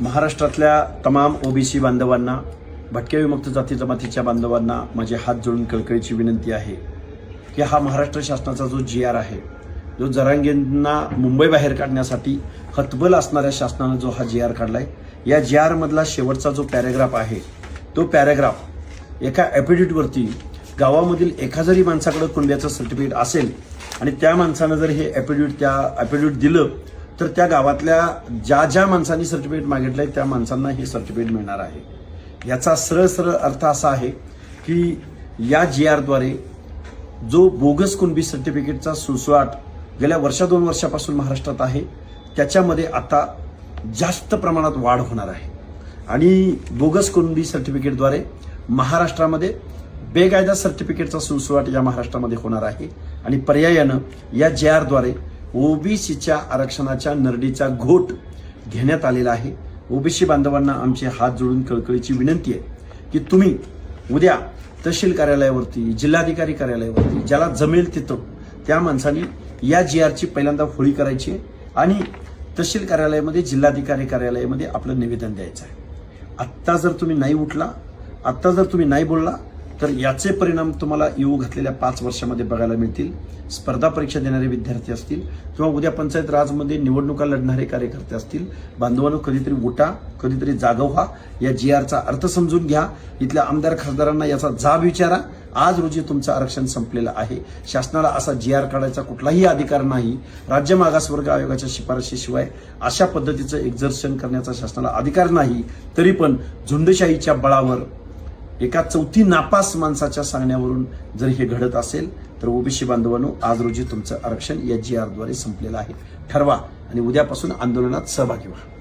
महाराष्ट्रातल्या तमाम ओबीसी बांधवांना, भटक्या विमुक्त जाती जमातीच्या बांधवांना माझे हात जोडून कळकळीची विनंती आहे की हा महाराष्ट्र शासनाचा जो GR आहे, जो जरांगेंना मुंबई बाहेर काढण्यासाठी हतबल असणाऱ्या शासनानं जो हा GR काढलाय, या GR मधला शेवटचा जो पॅरेग्राफ आहे, तो पॅरेग्राफ एका ॲफिडेव्हिटवरती गावामधील एका जरी माणसाकडे कुणब्याचं सर्टिफिकेट असेल आणि त्या माणसानं जर हे ॲफिडेव्हिट दिलं तर त्या गावातल्या ज्या माणसांनी सर्टिफिकेट मागितलंय त्या माणसांना हे सर्टिफिकेट मिळणार आहे। याचा सरळ अर्थ असा आहे की या GR द्वारे जो बोगस कुणबी सर्टिफिकेटचा सुळसुळाट गेल्या दोन वर्षापासून महाराष्ट्रात आहे, त्याच्यामध्ये आता जास्त प्रमाणात वाढ होणार आहे आणि बोगस कुणबी सर्टिफिकेटद्वारे महाराष्ट्रामध्ये बेकायदा सर्टिफिकेटचा सुळसुळाट या महाराष्ट्रामध्ये होणार आहे आणि पर्यायानं या GR द्वारे ओबीसीच्या आरक्षणाच्या नरडीचा घोट घेण्यात आलेला आहे। ओबीसी बांधवांना आमचे हात जोडून कळकळीची विनंती आहे की तुम्ही उद्या तहसील कार्यालयावरती, जिल्हाधिकारी कार्यालयावरती, ज्याला जमेल तिथं त्या माणसांनी या GRची पहिल्यांदा होळी करायची आहे आणि तहसील कार्यालयामध्ये, जिल्हाधिकारी कार्यालयामध्ये आपलं निवेदन द्यायचं आहे। आत्ता जर तुम्ही नाही उठला, आत्ता जर तुम्ही नाही बोलला तर याचे परिणाम तुम्हाला येऊ घातलेल्या 5 वर्षामध्ये बघायला मिळतील। स्पर्धा परीक्षा देणारे विद्यार्थी असतील किंवा उद्या पंचायत राजमध्ये निवडणुका लढणारे कार्यकर्ते असतील, बांधवांनो कधीतरी उठा, कधीतरी जागा व्हा, या GRचा अर्थ समजून घ्या, इथल्या आमदार खासदारांना याचा जाब विचारा। आज रोजी तुमचं आरक्षण संपलेलं आहे। शासनाला असा GR काढायचा कुठलाही अधिकार नाही। राज्य मागासवर्ग आयोगाच्या शिफारशीशिवाय अशा पद्धतीचं एक्झर्शन करण्याचा शासनाला अधिकार नाही। तरी पण झुंडशाहीच्या बळावर एका चौथी नापास माणसाच्या सांगण्यावरून जर हे घडत असेल तर ओबीसी बांधवांनो, आज रोजी तुमचं आरक्षण या GR द्वारे संपलेलं आहे। ठरवा आणि उद्यापासून आंदोलनात सहभागी व्हा।